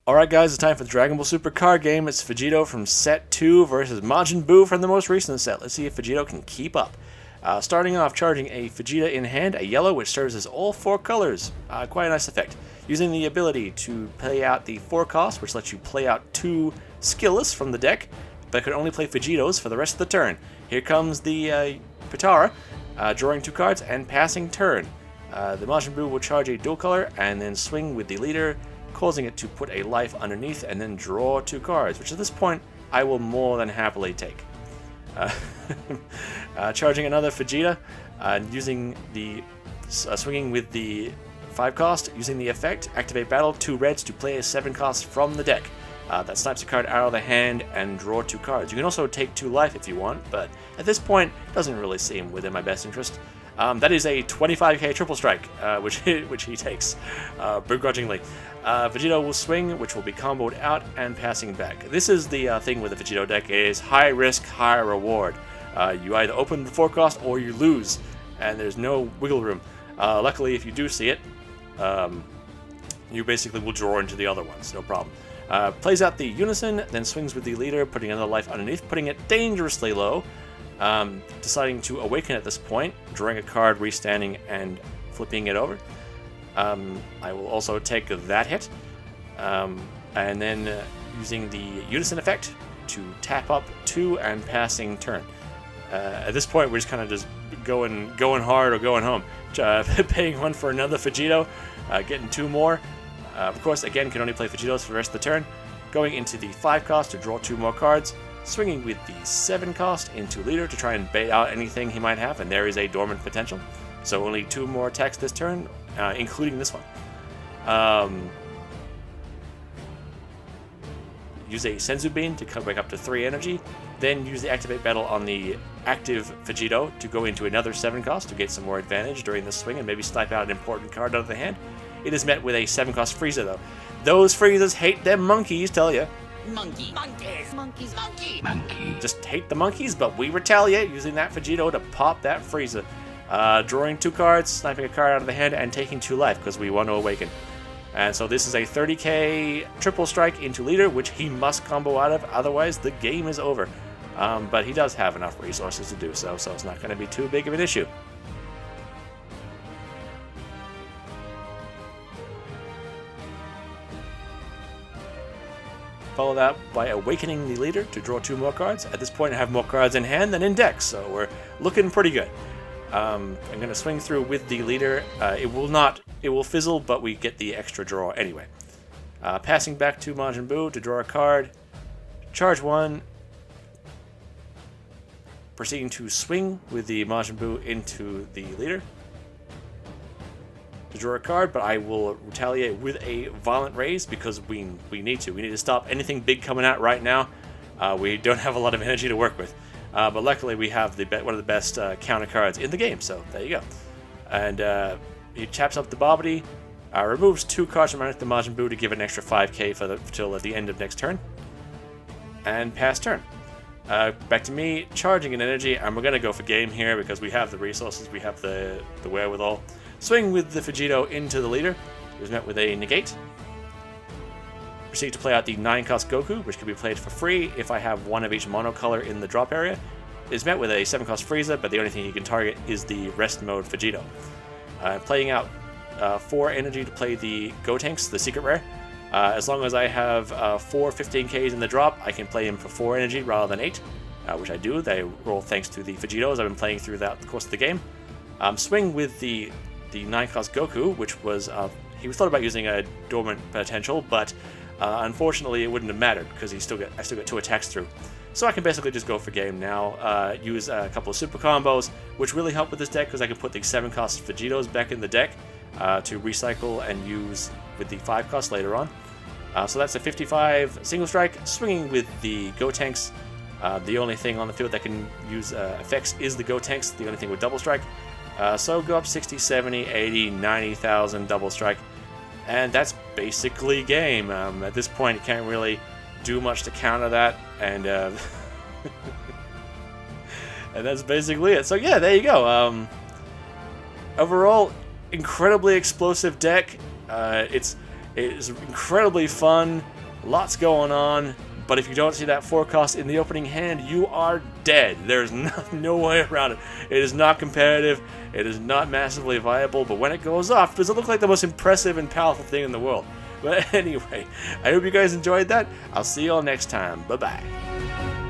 Alright guys, it's time for the Dragon Ball Super card game. It's Vegito from set 2 versus Majin Buu from the most recent set. Let's see if Vegito can keep up. Starting off, charging a Vegeta in hand, a yellow, which serves as all 4 colors. Quite a nice effect. Using the ability to play out the 4 cost, which lets you play out 2 skillless from the deck, but can only play Vegitos for the rest of the turn. Here comes the Potara, drawing 2 cards and passing turn. The Majin Buu will charge a dual color and then swing with the leader, causing it to put a life underneath and then draw 2 cards, which at this point I will more than happily take. Charging another Vegeta, using the swinging with the 5 cost, using the effect, activate battle, 2 reds to play a 7 cost from the deck. That snipes a card out of the hand and draw 2 cards. You can also take 2 life if you want, but at this point doesn't really seem within my best interest. That is a 25k triple strike, which he takes, begrudgingly. Vegito will swing, which will be comboed out and passing back. This is the thing with the Vegito deck, is high risk, high reward. You either open the 4 cost or you lose, and there's no wiggle room. Luckily, if you do see it, you basically will draw into the other ones, no problem. Plays out the Unison, then swings with the leader, putting another life underneath, putting it dangerously low. Deciding to awaken at this point, drawing a card, restanding, and flipping it over. I will also take that hit, and then using the Unison effect to tap up 2 and passing turn. At this point, we're just kind of just going hard or going home. Paying 1 for another Vegito, getting 2 more. Of course, again, can only play Vegitos for the rest of the turn. Going into the 5 cost to draw 2 more cards. Swinging with the 7 cost into leader to try and bait out anything he might have, and there is a dormant potential. So only 2 more attacks this turn, including this one. Use a Senzu Bean to come back up to 3 energy, then use the activate battle on the active Vegito to go into another 7 cost to get some more advantage during this swing and maybe snipe out an important card out of the hand. It is met with a 7 cost Frieza though. Those Friezas hate them monkeys, tell ya. Monkeys. Just hate the monkeys, but we retaliate using that Vegito to pop that Frieza. Drawing 2 cards, sniping a card out of the hand, and taking 2 life because we want to awaken. And so this is a 30k triple strike into leader, which he must combo out of, otherwise the game is over. But he does have enough resources to do so it's not going to be too big of an issue. Follow that by awakening the leader to draw 2 more cards. At this point I have more cards in hand than in deck, so we're looking pretty good. I'm going to swing through with the leader. It will fizzle, but we get the extra draw anyway. Passing back to Majin Buu to draw a card. Charge 1. Proceeding to swing with the Majin Buu into the leader to draw a card, but I will retaliate with a violent raise because we need to. We need to stop anything big coming out right now. We don't have a lot of energy to work with, but luckily we have one of the best counter cards in the game. So there you go. And he chaps up the Babidi, removes 2 cards from underneath the Majin Buu to give an extra 5k till at the end of next turn, and pass turn. Back to me, charging an energy, and we're gonna go for game here because we have the resources, we have the wherewithal. Swing with the Vegito into the leader. It was met with a negate. Proceed to play out the 9 cost Goku, which can be played for free if I have 1 of each monocolor in the drop area. It is met with a 7 cost Frieza, but the only thing he can target is the rest mode Vegito. Playing out 4 energy to play the Gotenks, the secret rare. As long as I have 4 15ks in the drop, I can play him for 4 energy rather than 8, which I do. They roll thanks to the Vegitos I've been playing throughout the course of the game. Swing with the 9 cost Goku, which was he thought about using a dormant potential, but unfortunately it wouldn't have mattered because I still get 2 attacks through. So I can basically just go for game now. Use a couple of super combos, which really help with this deck because I can put the 7 cost Vegitos back in the deck to recycle and use with the 5 cost later on. So that's a 55 single strike. Swinging with the Gotenks. The only thing on the field that can use effects is the Gotenks, the only thing with double strike. So go up 60, 70, 80, 90,000 double strike, and that's basically game. At this point, you can't really do much to counter that, and and that's basically it. So yeah, there you go. Overall, incredibly explosive deck. It's incredibly fun. Lots going on, but if you don't see that 4 cost in the opening hand, you are dead. There's no way around it. It is not competitive. It is not massively viable, but when it goes off, does it look like the most impressive and powerful thing in the world? But anyway, I hope you guys enjoyed that. I'll see you all next time. Bye-bye.